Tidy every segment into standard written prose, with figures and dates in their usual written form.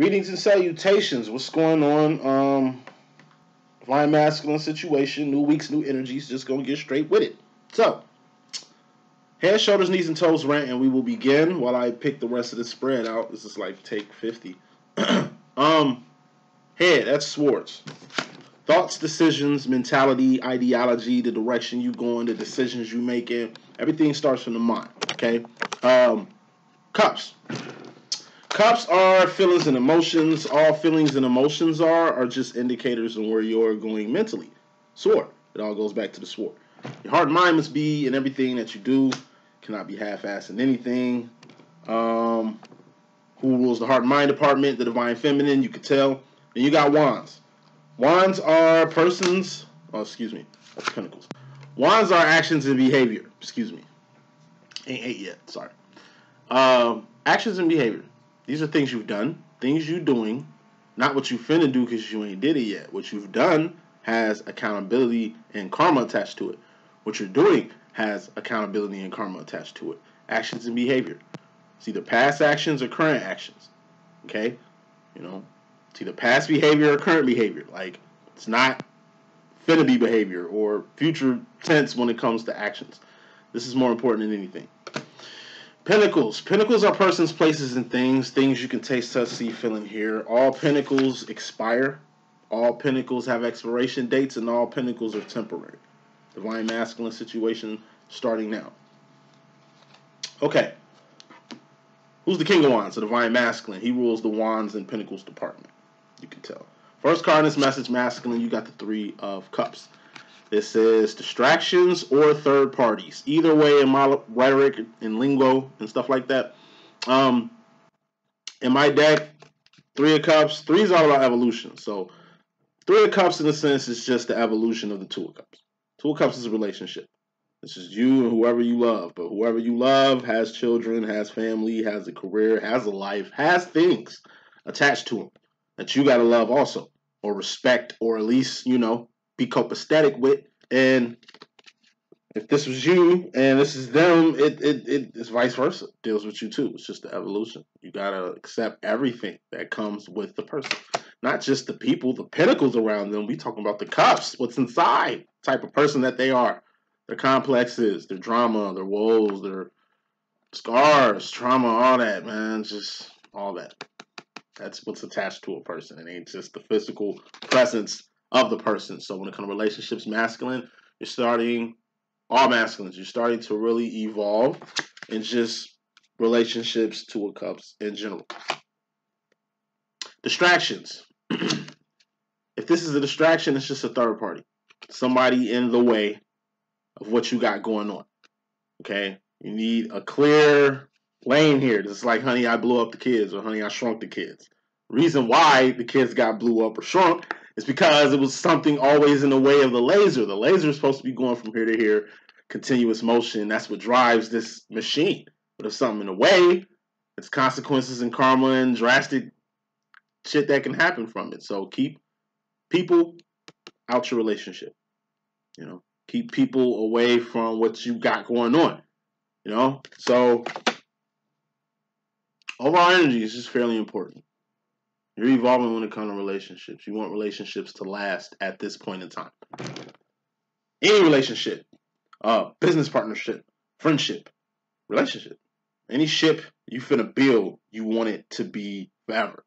Greetings and salutations. What's going on? Divine masculine situation. New weeks, new energies. Just gonna get straight with it. So, head, shoulders, knees, and toes rant, and we will begin while I pick the rest of the spread out. This is like take 50. Head, that's swords. Thoughts, decisions, mentality, ideology, the direction you going, the decisions you making. Everything starts from the mind. Okay. Cups. Cups are feelings and emotions. All feelings and emotions are just indicators on where you're going mentally. Sword. It all goes back to the sword. Your heart and mind must be in everything that you do. Cannot be half-assed in anything. Who rules the heart and mind department? The divine feminine, you could tell. Then you got wands. Wands are persons. Oh, excuse me. That's pentacles. Wands are actions and behavior. Excuse me. Ain't 8 yet. Sorry. Actions and behavior. These are things you've done, things you're doing, not what you finna do because you ain't did it yet. What you've done has accountability and karma attached to it. What you're doing has accountability and karma attached to it. Actions and behavior. It's either past actions or current actions. Okay? You know, it's either past behavior or current behavior. Like, it's not finna be behavior or future tense when it comes to actions. This is more important than anything. Pentacles. Pentacles are persons, places, and things. Things you can taste, touch, see, feel, and hear. All pentacles expire. All pentacles have expiration dates, and all pentacles are temporary. Divine masculine situation starting now. Okay. Who's the king of wands? The divine masculine. He rules the wands and pentacles department. You can tell. First card in this message, masculine, you got the 3 of cups. It says distractions or third parties. Either way, in my rhetoric and lingo and stuff like that. In my deck, 3 of cups. 3 is all about evolution. So 3 of cups in a sense is just the evolution of the 2 of cups. 2 of cups is a relationship. This is you and whoever you love. But whoever you love has children, has family, has a career, has a life, has things attached to them that you got to love also. Or respect, or at least, you know, be copacetic with. And if this was you and this is them, it's vice versa. It deals with you too. It's just the evolution. You gotta accept everything that comes with the person, not just the people, the pentacles around them. We talking about the cups, what's inside, type of person that they are, their complexes, their drama, their woes, their scars, trauma, all that, man, just all that. That's what's attached to a person. It ain't just the physical presence of the person. So when it comes to relationships, masculine, you're starting, all masculines, you're starting to really evolve in just relationships, 2 of cups in general. Distractions. If this is a distraction, it's just a third party. Somebody in the way of what you got going on. Okay? You need a clear lane here. It's like, honey, I blew up the kids, or honey, I shrunk the kids. Reason why the kids got blew up or shrunk is because it was something always in the way of the laser. The laser is supposed to be going from here to here, continuous motion. That's what drives this machine. But if something in the way, it's consequences and karma and drastic shit that can happen from it. So keep people out your relationship. You know, keep people away from what you got going on. You know, so overall energy is just fairly important. You're evolving when it comes to relationships. You want relationships to last at this point in time. Any relationship, business partnership, friendship, relationship, any ship you finna build, you want it to be forever.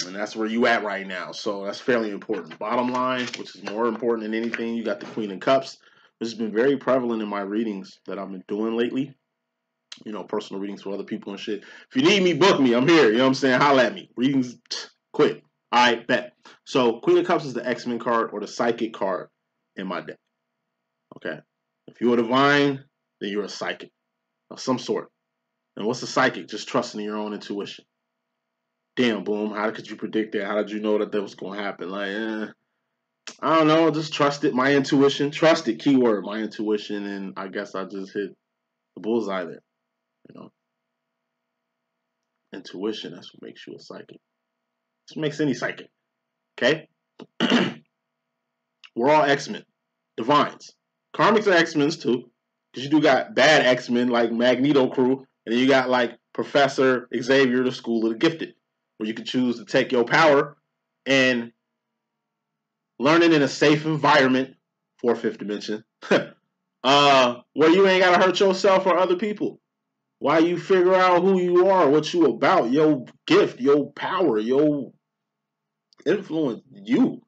And that's where you at right now. So that's fairly important. Bottom line, which is more important than anything, you got the Queen of Cups. This has been very prevalent in my readings that I've been doing lately. You know, personal readings for other people and shit. If you need me, book me. I'm here. You know what I'm saying? Holla at me. Readings, quick. All right, bet. So, Queen of Cups is the X-Men card or the psychic card in my deck. Okay? If you're a divine, then you're a psychic of some sort. And what's a psychic? Just trusting in your own intuition. Damn, Boom. How could you predict that? How did you know that that was going to happen? Like, I don't know. Just trust it. My intuition. Trust it. Keyword. My intuition. And I guess I just hit the bullseye there. You know, intuition, that's what makes you a psychic. This makes any psychic. Okay? We're all X-Men. Divines. Karmics are X-Men too. Because you do got bad X-Men like Magneto crew. And then you got like Professor Xavier, the School of the Gifted. where you can choose to take your power and learn it in a safe environment, 4th dimension, where you ain't gotta hurt yourself or other people. Why you figure out who you are, what you about, your gift, your power, your influence, you,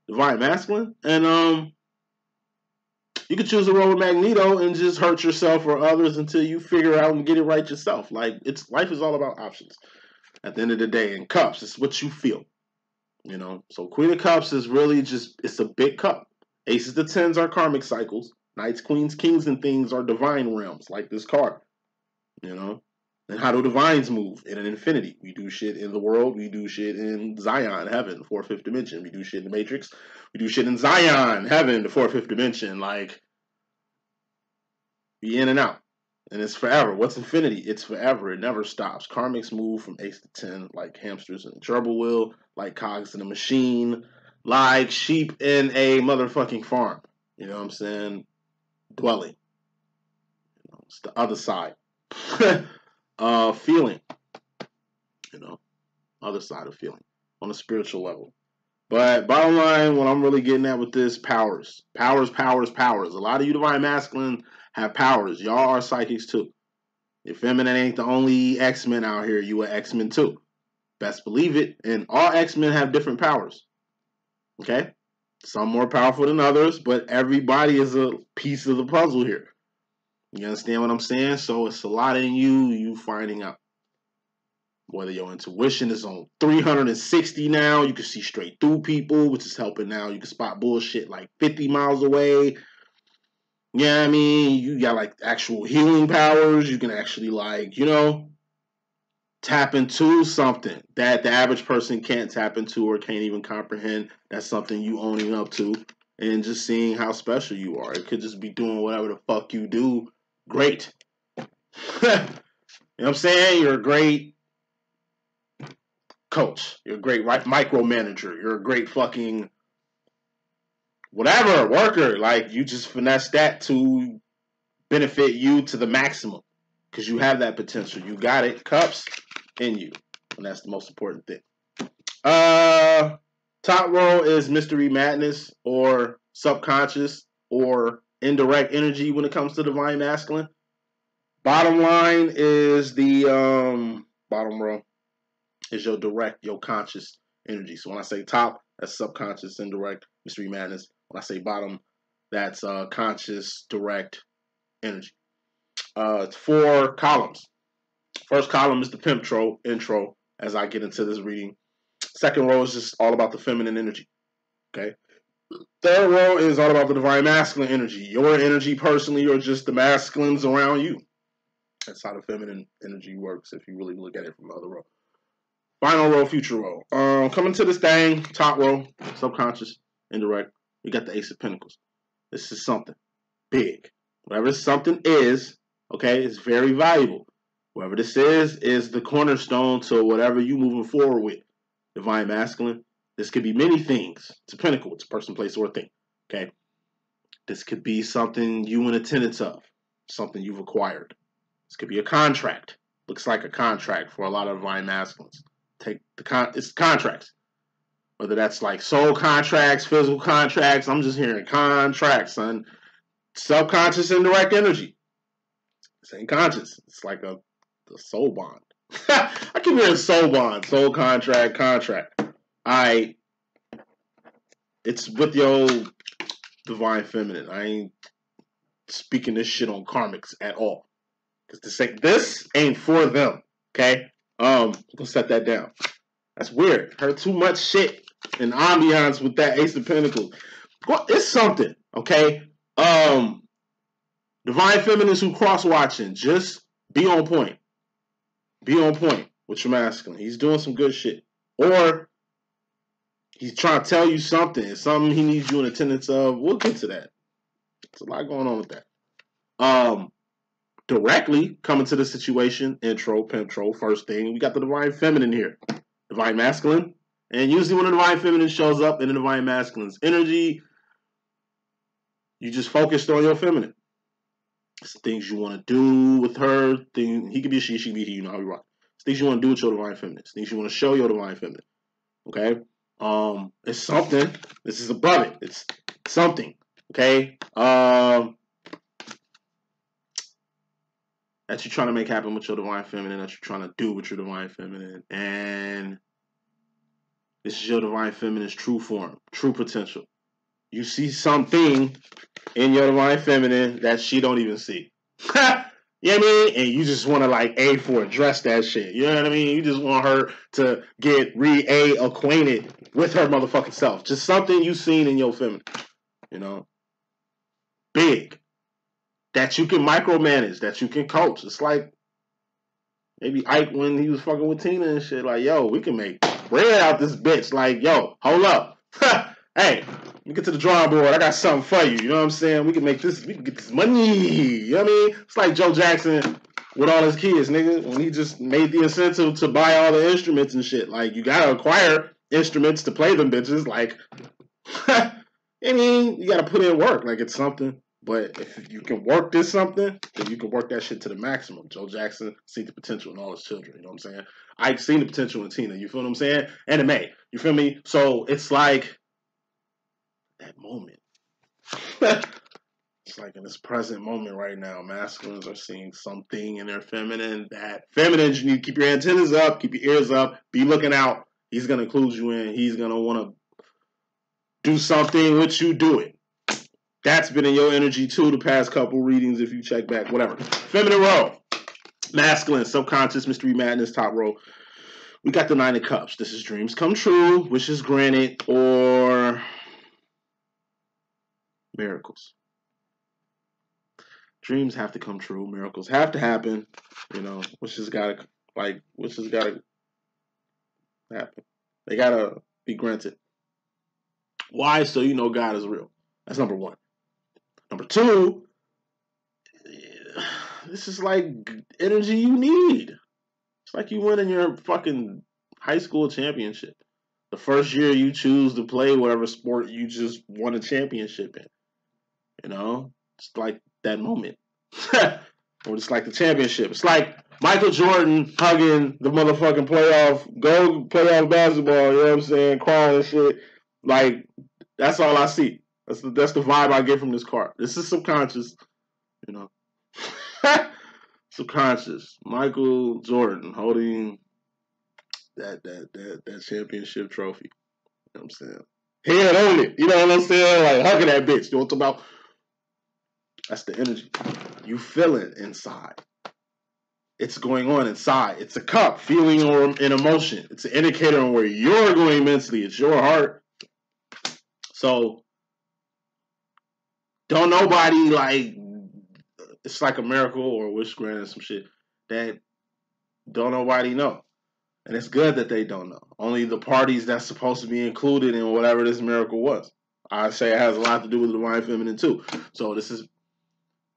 divine masculine, and you can choose to roll with Magneto and just hurt yourself or others until you figure out and get it right yourself. Like, life is all about options. At the end of the day, in cups, it's what you feel. You know, so Queen of Cups is really just, it's a big cup. Aces to tens are karmic cycles. Knights, queens, kings, and things are divine realms, like this card. You know, and how do divines move? In an infinity. We do shit in the world. We do shit in Zion, heaven, 4th, 5th dimension. We do shit in the Matrix. We do shit in Zion, heaven, the 4th, 5th dimension. Like, be in and out. And it's forever. What's infinity? It's forever. It never stops. Karmics move from ace to 10 like hamsters in a gerbil wheel, like cogs in a machine, like sheep in a motherfucking farm. You know what I'm saying? Dwelling. You know, it's the other side. Feeling. You know, other side of feeling on a spiritual level. But bottom line, what I'm really getting at with this, powers. Powers, powers, powers. A lot of you divine masculine have powers. Y'all are psychics too. Your feminine ain't the only X-Men out here. You are X-Men too. Best believe it. And all X-Men have different powers. Okay? Some more powerful than others, but everybody is a piece of the puzzle here. You understand what I'm saying? So it's a lot in you finding out. Whether your intuition is on 360 now, you can see straight through people, which is helping now. You can spot bullshit like 50 miles away. You know what I mean? You got like actual healing powers. You can actually like, you know, tap into something that the average person can't tap into or can't even comprehend. That's something you owning up to and just seeing how special you are. It could just be doing whatever the fuck you do. Great. You know what I'm saying? You're a great coach. You're a great micromanager. You're a great fucking whatever worker. Like, you just finesse that to benefit you to the maximum because you have that potential. You got it. Cups in you. And that's the most important thing. Top row is mystery madness or subconscious or indirect energy when it comes to divine masculine. Bottom line is the bottom row is your direct, your conscious energy. So when I say top, that's subconscious, indirect, mystery madness. When I say bottom, that's conscious, direct energy. It's 4 columns. First column is the pimp intro as I get into this reading. Second row is just all about the feminine energy. Okay. Third row is all about the divine masculine energy. Your energy personally or just the masculines around you. That's how the feminine energy works if you really look at it from the other row. Final row, future row. Coming to this thing, top row, subconscious, indirect. We got the Ace of Pentacles. This is something big. Whatever something is, okay, it's very valuable. Whatever this is the cornerstone to whatever you moving forward with. Divine masculine. This could be many things. It's a pinnacle. It's a person, place, or a thing. Okay. This could be something you in a tenets of. Something you've acquired. This could be a contract. Looks like a contract for a lot of divine masculines. It's contracts. Whether that's like soul contracts, physical contracts. I'm just hearing contracts, son. Subconscious indirect energy. This ain't conscious. It's like a soul bond. I keep hearing soul bond, soul contract. It's with your divine feminine. I ain't speaking this shit on karmics at all. Because this ain't for them. Okay? I'm gonna set that down. That's weird. Heard too much shit and ambiance with that Ace of Pentacles. Well, it's something, okay? Divine feminines who cross-watching, just be on point. Be on point with your masculine. He's doing some good shit. Or he's trying to tell you something. Something he needs you in attendance of. We'll get to that. There's a lot going on with that. Directly coming to the situation, intro, pimptro, first thing, we got the divine feminine here. Divine masculine. And usually when the divine feminine shows up in the divine masculine's energy, you just focused on your feminine. It's things you want to do with her. He could be a she could be he, you know how we rock. It's things you want to do with your divine feminine. It's things you want to show your divine feminine. Okay? It's something. This is above it. It's something. Okay? That you're trying to make happen with your divine feminine, that you're trying to do with your divine feminine. And this is your divine feminine's true form, true potential. You see something in your divine feminine that she don't even see. You know what I mean? And you just want to like address that shit. You know what I mean? You just want her to get acquainted with her motherfucking self. Just something you seen in your feminine. You know? Big. That you can micromanage, that you can coach. It's like maybe Ike when he was fucking with Tina and shit. Like, yo, we can make bread out this bitch. Like, yo, hold up. Hey, let me get to the drawing board. I got something for you. You know what I'm saying? We can make this, we can get this money. You know what I mean? It's like Joe Jackson with all his kids, nigga. When he just made the incentive to buy all the instruments and shit. Like, you gotta acquire instruments to play them bitches. Like, I mean, you gotta put in work. Like, it's something. But if you can work this something, then you can work that shit to the maximum. Joe Jackson seen the potential in all his children. You know what I'm saying? Ike seen the potential in Tina. You feel what I'm saying? And in May. You feel me? So it's like that moment. It's like in this present moment right now, masculines are seeing something in their feminine. That feminines, you need to keep your antennas up, keep your ears up, be looking out. He's going to include you in. He's going to want to do something with you, do it. That's been in your energy too the past couple readings if you check back, whatever. Feminine row. Masculine, subconscious, mystery madness, top row. We got the Nine of Cups. This is dreams come true, wishes granted, or miracles. Dreams have to come true. Miracles have to happen. You know, wishes gotta happen. They gotta be granted. Why? So you know God is real. That's number one. Number two, this is like energy you need. It's like you winning your fucking high school championship. The first year you choose to play whatever sport you just won a championship in. You know? It's like that moment. Or it's like the championship. It's like Michael Jordan hugging the motherfucking playoff basketball, you know what I'm saying? Crying and shit. Like, that's all I see. That's the vibe I get from this card. This is subconscious, you know. Subconscious. Michael Jordan holding that championship trophy. You know what I'm saying? Head on it. You know what I'm saying? Like hugging that bitch. You know what I'm talking about? That's the energy. You feel it inside. It's going on inside. It's a cup, feeling or an emotion. It's an indicator on where you're going mentally. It's your heart. So don't nobody like, it's like a miracle or wish granted some shit that don't nobody know. And it's good that they don't know. Only the parties that's supposed to be included in whatever this miracle was. I say it has a lot to do with the divine feminine too. So this is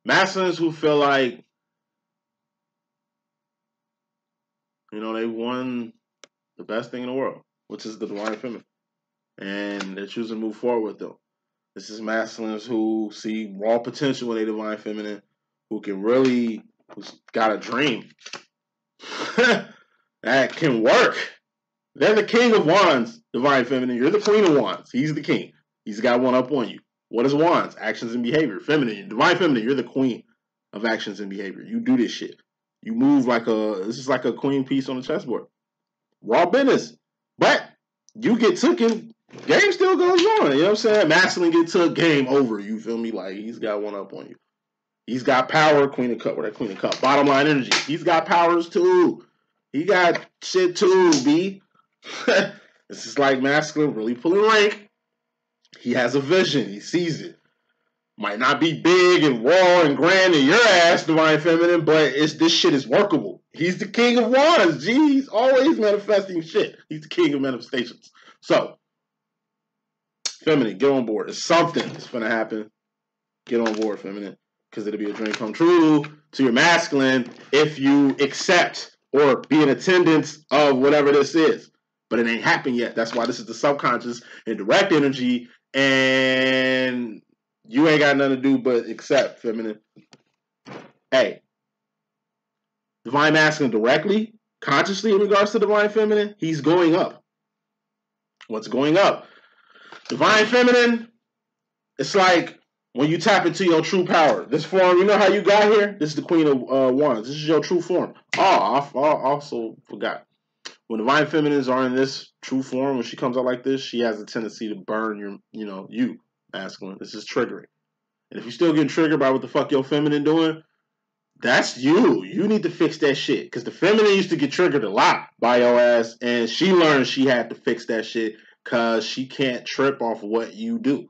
masculines who feel like, you know, they won the best thing in the world, which is the divine feminine. And they're choosing to move forward with them. This is masculines who see raw potential in a divine feminine, who's got a dream that can work. They're the king of wands, divine feminine. You're the queen of wands. He's the king. He's got one up on you. What is wands? Actions and behavior. Feminine, divine feminine. You're the queen of actions and behavior. You do this shit. You move this is like a queen piece on the chessboard. Raw business. But you get taken, game still goes on. You know what I'm saying? Masculine get took, game over. You feel me? Like, he's got one up on you. He's got power, queen of cup, or that queen of cup. Bottom line energy. He's got powers too. He got shit too, B. This is like masculine really pulling rank. He has a vision. He sees it. Might not be big and raw and grand in your ass, divine feminine, but this shit is workable. He's the king of wands, G. He's always manifesting shit. He's the king of manifestations. So, feminine, get on board. It's something that's going to happen. Get on board, feminine, because it'll be a dream come true to your masculine if you accept or be in attendance of whatever this is. But it ain't happened yet. That's why this is the subconscious and direct energy, and you ain't got nothing to do but accept, feminine. Hey, divine masculine directly consciously in regards to divine feminine, he's going up. What's going up? Divine feminine, it's like when you tap into your true power. This form, you know how you got here? This is the Queen of Wands. This is your true form. Oh, I also forgot. When divine feminines are in this true form, when she comes out like this, she has a tendency to burn you, masculine. This is triggering. And if you're still getting triggered by what the fuck your feminine doing, that's you. You need to fix that shit. Because the feminine used to get triggered a lot by your ass, and she learned she had to fix that shit because she can't trip off what you do.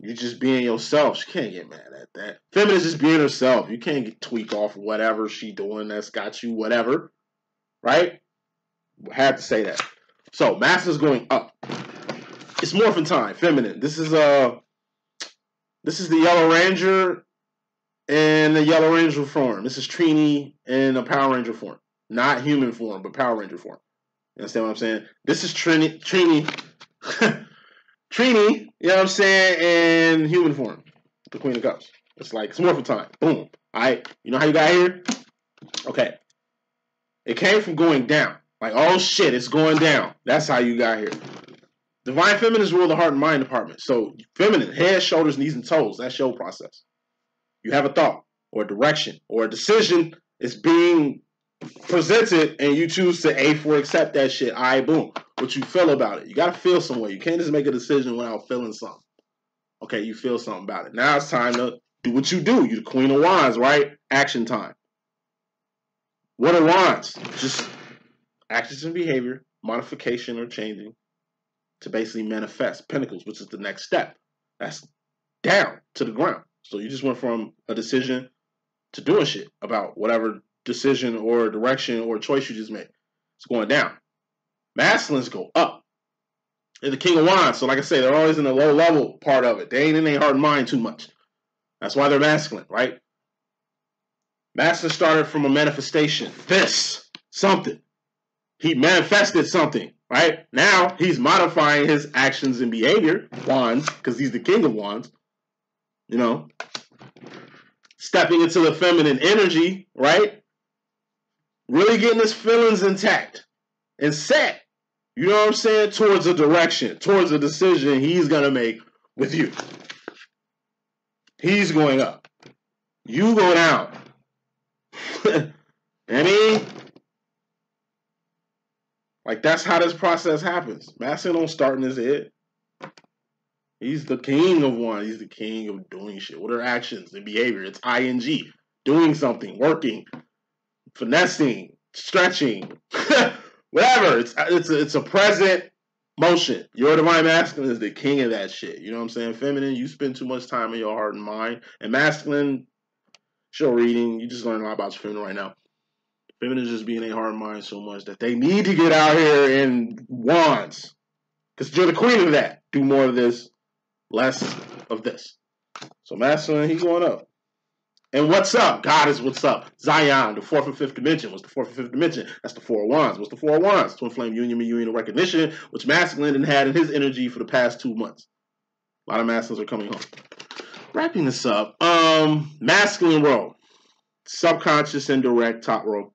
You just being yourself. She can't get mad at that. Feminine's just being herself. You can't tweak off whatever she doing that's got you whatever. Right? Had to say that. So, masculine's going up. It's morphin' time. Feminine. This is the Yellow Ranger in the Yellow Ranger form. This is Trini in a Power Ranger form. Not human form, but Power Ranger form. You understand what I'm saying? This is Trini, Trini, you know what I'm saying, in human form. The Queen of Cups. It's like, it's morphin' time. Boom. Alright, you know how you got here? Okay. It came from going down. Like, oh shit, it's going down. That's how you got here. Divine feminines rule the heart and mind department. So, feminine, head, shoulders, knees, and toes. That's your process. You have a thought, or a direction, or a decision is being presented, and you choose to A for accept that shit. All right, boom. What you feel about it. You got to feel some way. You can't just make a decision without feeling something. Okay, you feel something about it. Now it's time to do what you do. You're the Queen of Wands, right? Action time. What are wands? Just actions and behavior, modification or changing to basically manifest. Pentacles, which is the next step. That's down to the ground. So you just went from a decision to doing shit about whatever decision or direction or choice you just made. It's going down. Masculines go up. They're the King of Wands. So like I say, they're always in the low level part of it. They ain't in their heart and mind too much. That's why they're masculine, right? Masculine started from a manifestation. Something. He manifested something, right? Now he's modifying his actions and behavior. Wands, because he's the King of Wands. You know, stepping into the feminine energy, right? Really getting his feelings intact and set, you know what I'm saying, towards a direction, towards a decision he's going to make with you. He's going up. You go down. I mean, like, that's how this process happens. Masculine don't start in his head. He's the king of one. He's the king of doing shit. What are actions and behavior? It's ing. Doing something, working, finessing, stretching, whatever. It's a present motion. Your divine masculine is the king of that shit. You know what I'm saying? Feminine, you spend too much time in your heart and mind. And masculine, show reading, you just learn a lot about your feminine right now. Feminine is just being in their heart and mind so much that they need to get out here in wands. Because you're the queen of that. Do more of this. Less of this. So masculine, he's going up. And what's up? God is what's up. Zion, the fourth and fifth dimension. What's the fourth and fifth dimension? That's the Four of Wands. What's the Four of Wands? Twin flame union, reunion, and recognition, which masculine had in his energy for the past 2 months. A lot of masculines are coming home. Wrapping this up. Masculine row. Subconscious and direct, top row.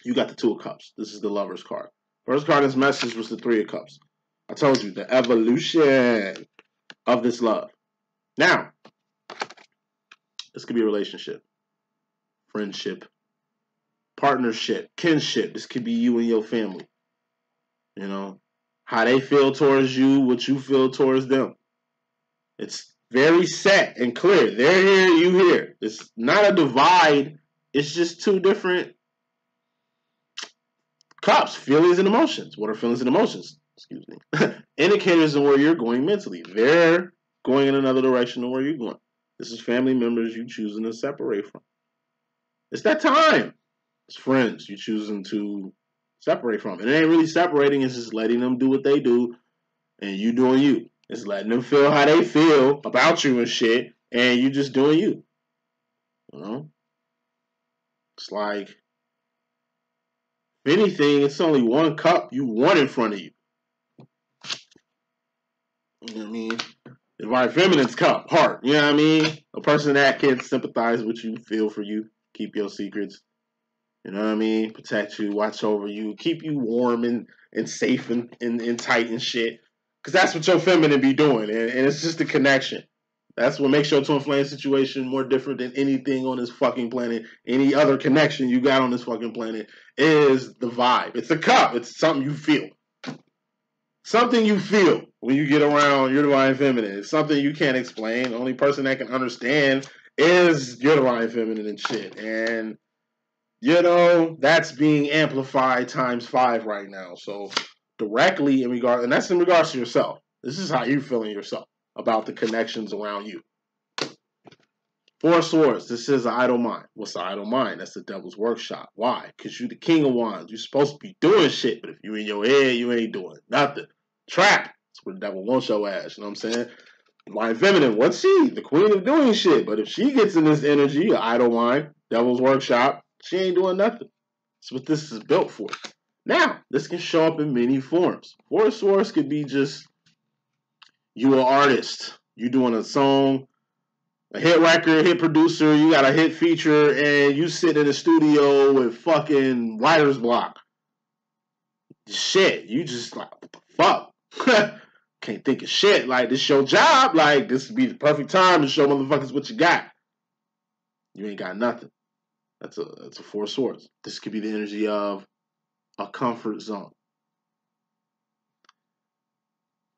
You got the Two of Cups. This is the Lover's card. First card in this message was the Three of Cups. I told you, the evolution of this love. Now, this could be a relationship, friendship, partnership, kinship. This could be you and your family. You know, how they feel towards you, what you feel towards them. It's very set and clear. They're here, you here. It's not a divide. It's just two different cups, feelings and emotions. What are feelings and emotions? Excuse me. Indicators of where you're going mentally. They're going in another direction than where you're going. This is family members you choosing to separate from. It's that time. It's friends you choosing to separate from. And it ain't really separating. It's just letting them do what they do and you doing you. It's letting them feel how they feel about you and shit, and you just doing you. You know? It's like, if anything, it's only one cup you want in front of you. You know what I mean? Divine Feminine's cup, heart. You know what I mean? A person that can sympathize with you, feel for you, keep your secrets. You know what I mean? Protect you, watch over you, keep you warm and safe and tight and shit. Because that's what your feminine be doing. And it's just a connection. That's what makes your twin flame situation more different than anything on this fucking planet. Any other connection you got on this fucking planet is the vibe. It's a cup. It's something you feel. Something you feel when you get around your divine feminine. It's something you can't explain. The only person that can understand is your divine feminine and shit. And, you know, that's being amplified times 5 right now. So directly in regard, and that's in regards to yourself. This is how you feeling yourself about the connections around you. 4 of Swords. This is an idle mind. What's the idle mind? That's the devil's workshop. Why? Because you the king of wands. You're supposed to be doing shit, but if you in your head, you ain't doing nothing. Trap. That's where the devil wants your ass. You know what I'm saying? Divine feminine. What's she? The queen of doing shit. But if she gets in this energy, idle mind, devil's workshop, she ain't doing nothing. That's what this is built for. Now, this can show up in many forms. 4 of Swords could be just you an artist. You doing a song, a hit record, hit producer, you got a hit feature, and you sit in the studio with fucking writer's block. Shit, you just like, what the fuck? Can't think of shit. Like, this your job. Like, this would be the perfect time to show motherfuckers what you got. You ain't got nothing. That's a 4 of Swords. This could be the energy of a comfort zone.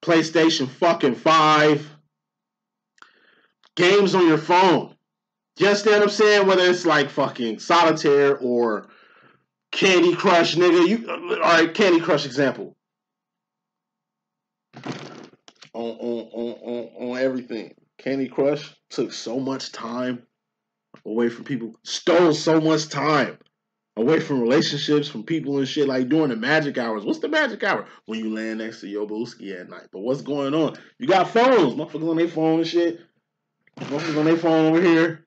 PlayStation fucking 5. Games on your phone. You understand what I'm saying? Whether it's like fucking Solitaire or Candy Crush, nigga. Alright, Candy Crush example. On everything. Candy Crush took so much time away from people. Stole so much time away from relationships, from people and shit, like during the magic hours. What's the magic hour? When you land next to your booski at night. But what's going on? You got phones. Motherfuckers on their phone and shit. Motherfuckers on their phone over here.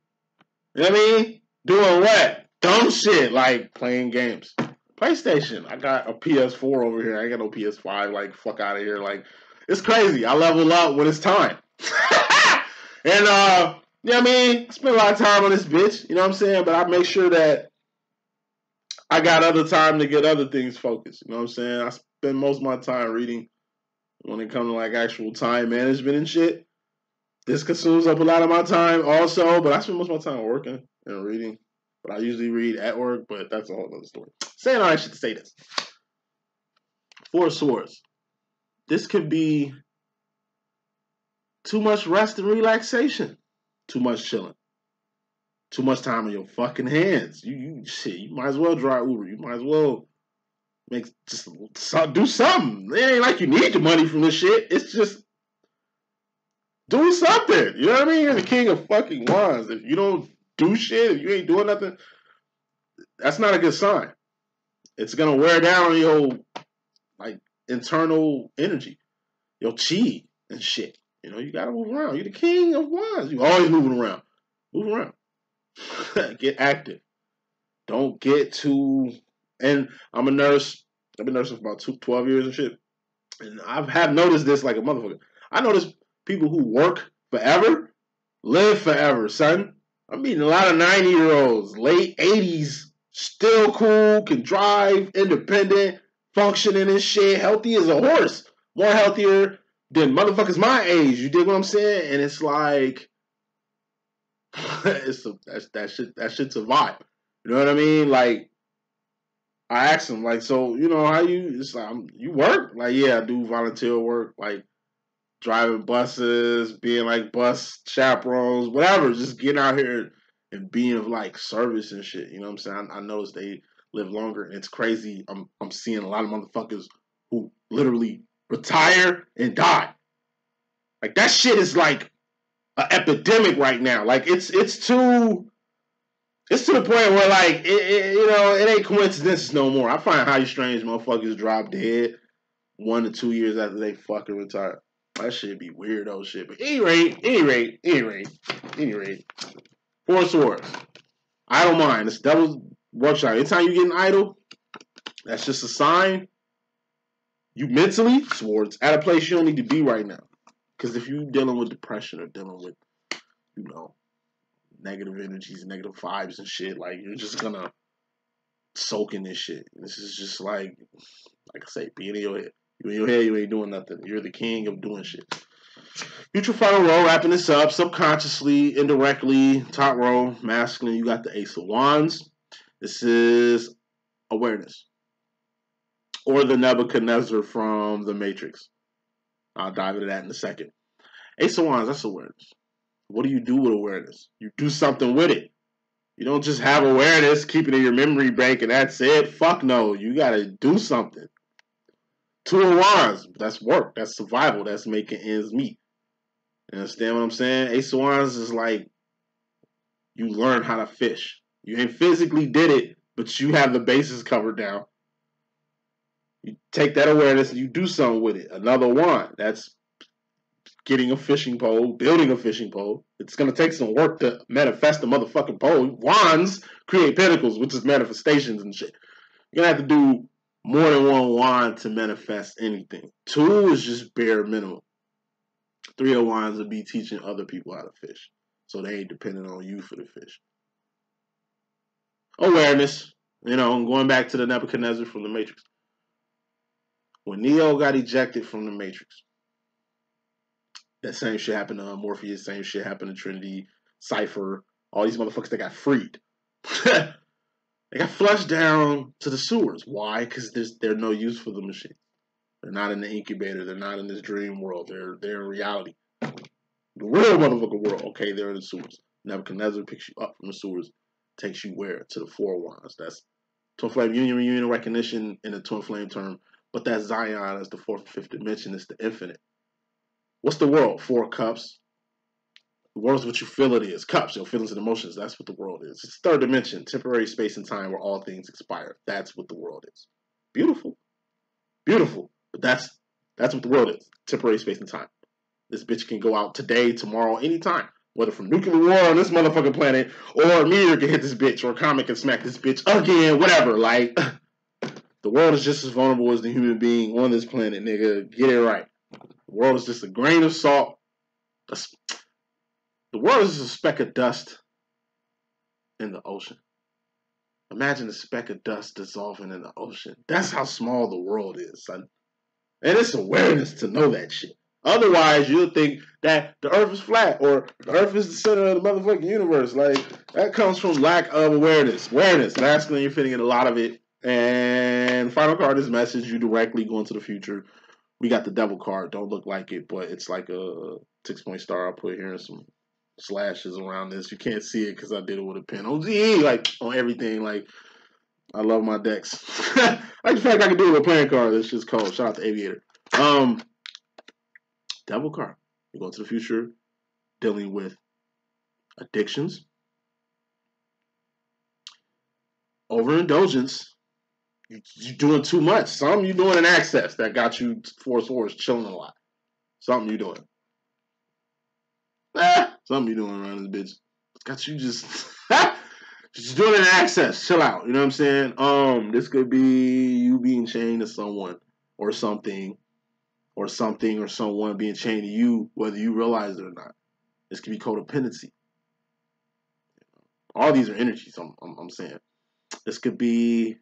You know what I mean? Doing what? Dumb shit, like playing games. PlayStation. I got a PS4 over here. I ain't got no PS5. Like, fuck out of here. Like, it's crazy. I level up when it's time. And, you know what I mean? I spend a lot of time on this bitch. You know what I'm saying? But I make sure that I got other time to get other things focused. You know what I'm saying? I spend most of my time reading when it comes to, like, actual time management and shit. This consumes up a lot of my time also, but I spend most of my time working and reading. But I usually read at work, but that's a whole other story. Saying all that shit to say this. 4 of Swords. This could be too much rest and relaxation. Too much chilling. Too much time on your fucking hands. You might as well drive Uber. You might as well do something. It ain't like you need the money from this shit. It's just do something. You know what I mean? You're the king of fucking wands. If you don't do shit, if you ain't doing nothing, that's not a good sign. It's gonna wear down your like internal energy, your chi and shit. You know, you gotta move around. You're the king of wands. You always moving around. Move around. Get active. Don't get too. And I'm a nurse. I've been nursing for about 12 years and shit. And I have noticed this like a motherfucker. I notice people who work forever live forever, son. I'm meeting a lot of 90-year-olds, late 80s, still cool, can drive, independent, functioning and shit, healthy as a horse. More healthier than motherfuckers my age. You dig what I'm saying? And it's like, that shit's a vibe. You know what I mean? Like, I asked him, like, so, you know, how you, it's like, you work? Like, yeah, I do volunteer work, like, driving buses, being, like, bus chaperones, whatever, just getting out here and being of, like, service and shit, you know what I'm saying? I noticed they live longer, and it's crazy. I'm seeing a lot of motherfuckers who literally retire and die. Like, that shit is, like, an epidemic right now. Like, it's to the point where, like, you know, it ain't coincidences no more. I find highly strange motherfuckers drop dead 1 to 2 years after they fucking retire. That shit be weirdo shit. But any rate. 4 of Swords. Idle mind. It's devil's workshop. Anytime you get an idle, that's just a sign you mentally, Swords, at a place you don't need to be right now. Because if you're dealing with depression or dealing with, you know, negative energies, negative vibes and shit, like, you're just gonna soaking this shit. This is just like I say, being in your head. You in your head, you ain't doing nothing. You're the king of doing shit. Future final row, wrapping this up, subconsciously, indirectly, top row, masculine, you got the Ace of Wands. This is awareness. Or the Nebuchadnezzar from The Matrix. I'll dive into that in a second. Ace of Wands, that's awareness. What do you do with awareness? You do something with it. You don't just have awareness, keep it in your memory bank, and that's it. Fuck no. You gotta do something. Two of Wands, that's work. That's survival. That's making ends meet. You understand what I'm saying? Ace of Wands is like you learn how to fish. You ain't physically did it, but you have the bases covered down. You take that awareness and you do something with it. Another wand, that's getting a fishing pole, building a fishing pole. It's going to take some work to manifest the motherfucking pole. Wands create pentacles, which is manifestations and shit. You're going to have to do more than one wand to manifest anything. Two is just bare minimum. Three of Wands would be teaching other people how to fish. So they ain't dependent on you for the fish. Awareness. You know, going back to the Nebuchadnezzar from the Matrix. When Neo got ejected from the Matrix, that same shit happened to Morpheus, same shit happened to Trinity, Cypher, all these motherfuckers that got freed. They got flushed down to the sewers. Why? Because they're no use for the machine. They're not in the incubator. They're not in this dream world. They're in reality. The real motherfucking world. Okay, they're in the sewers. Nebuchadnezzar picks you up from the sewers, takes you where? To the Four Wands. That's Twin Flame Union, reunion, recognition in the Twin Flame term. But that Zion is the fourth and fifth dimension. It's the infinite. What's the world? Four cups. The world is what you feel it is. Cups, your feelings and emotions. That's what the world is. It's third dimension, temporary space and time where all things expire. That's what the world is. Beautiful. Beautiful. But that's what the world is. Temporary space and time. This bitch can go out today, tomorrow, anytime. Whether from nuclear war on this motherfucking planet, or a meteor can hit this bitch, or a comet can smack this bitch again, whatever. Like, the world is just as vulnerable as the human being on this planet, nigga. Get it right. The world is just a grain of salt. The world is a speck of dust in the ocean. Imagine a speck of dust dissolving in the ocean. That's how small the world is, son. And it's awareness to know that shit. Otherwise, you'll think that the earth is flat or the earth is the center of the motherfucking universe. Like, that comes from lack of awareness. Awareness. Masculine, you're fitting in a lot of it. And final card is message. You directly go into the future. We got the devil card. Don't look like it, but it's like a 6-point star. I'll put here and some slashes around this. You can't see it because I did it with a pen. OG, like, on everything. Like, I love my decks. I just feel like I can do it with a playing card. It's just cold. Shout out to Aviator. Devil card. You go into the future dealing with addictions, overindulgence. You're doing too much. Something you're doing in access that got you 4 swords chilling a lot. Something you're doing. Something you're doing around this bitch. Got you just doing it in access. Chill out. You know what I'm saying? This could be you being chained to someone or something. Or something or someone being chained to you, whether you realize it or not. This could be codependency. All these are energies, I'm saying. This could be,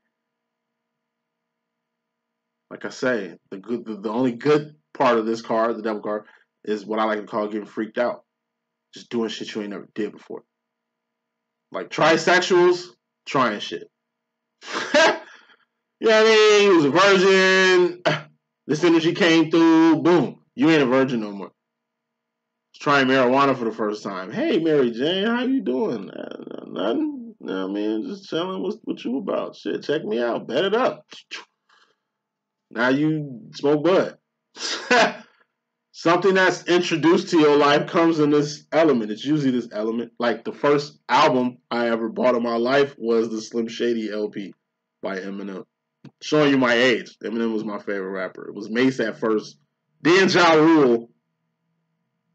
like I say, the only good part of this card, the devil card, is what I like to call getting freaked out. Just doing shit you ain't never did before. Like trisexuals, trying shit. You know what I mean? He was a virgin. This energy came through. Boom. You ain't a virgin no more. Trying marijuana for the first time. Hey, Mary Jane, how you doing? Nothing. You know what I mean? Just chilling. What you about? Shit, check me out. Bet it up. Now you smoke bud. Something that's introduced to your life comes in this element. It's usually this element. Like the first album I ever bought in my life was the Slim Shady LP by Eminem. Showing you my age. Eminem was my favorite rapper. It was Mace at first. Then Ja Rule. You know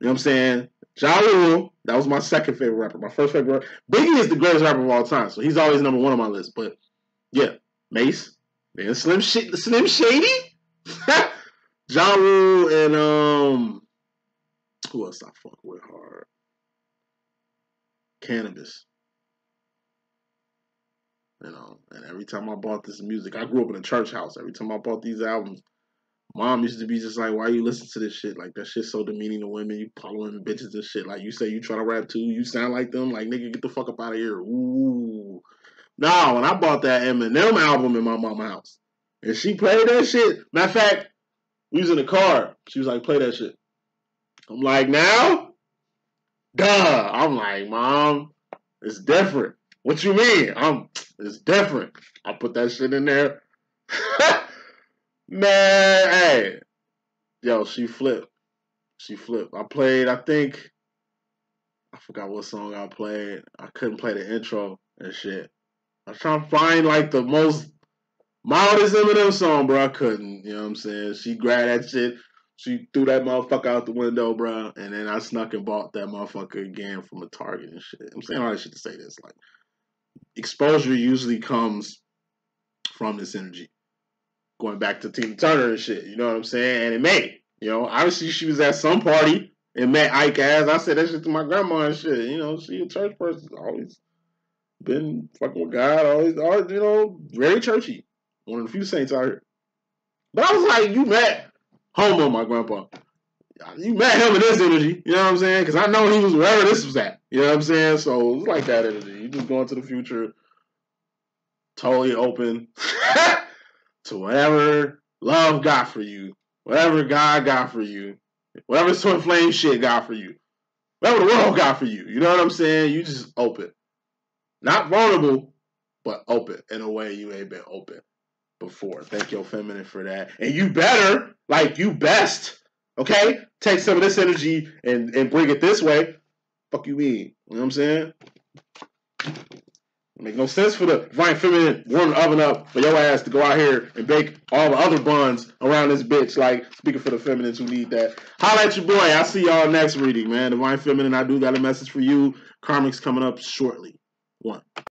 what I'm saying? Ja Rule. That was my second favorite rapper. My first favorite rapper. Biggie is the greatest rapper of all time. So he's always number one on my list. But yeah. Mace. Then Slim Shady. Ja Rule and who else I fuck with hard? Cannabis. you know. And every time I bought this music, I grew up in a church house. Every time I bought these albums, Mom used to be just like, why you listen to this shit? Like, that shit's so demeaning to women. You following bitches and shit. Like, you say you try to rap too. You sound like them. Like, nigga, get the fuck up out of here. Ooh. Nah, when I bought that Eminem album in my mama's house, and she played that shit. Matter of fact, we was in the car. She was like, play that shit. I'm like, now? Duh. I'm like, Mom, it's different. What you mean? It's different. I put that shit in there. Man, hey. Yo, she flipped. She flipped. I played, I forgot what song I played. I couldn't play the intro and shit. I was trying to find like the most mildest Eminem song, bro. I couldn't. You know what I'm saying? She grabbed that shit. She threw that motherfucker out the window, bro. And then I snuck and bought that motherfucker again from a Target and shit. I'm saying all that shit to say this. Like, exposure usually comes from this energy. Going back to Tina Turner and shit. You know what I'm saying? And it may. You know, obviously she was at some party and met Ike Ass. I said that shit to my grandma and shit. You know, she a church person. Always been fucking with God. Always, you know, very churchy. One of the few saints out here. But I was like, you met Homo, my grandpa. You met him in this energy. You know what I'm saying? Because I know he was wherever this was at. You know what I'm saying? So it's like that energy. You just go into the future totally open to whatever love got for you. Whatever God got for you, whatever Twin Flame shit got for you, whatever the world got for you, you know what I'm saying? You just open. Not vulnerable, but open in a way you ain't been open before. Thank your feminine for that. And you better, like you best, okay? Take some of this energy and bring it this way. Fuck you mean? You know what I'm saying? Make no sense for the divine feminine warm the oven up for your ass to go out here and bake all the other buns around this bitch. Like, speaking for the feminines who need that. Holla at your boy. I'll see y'all next reading, man. Divine feminine, I do got a message for you. Karmic's coming up shortly. 1.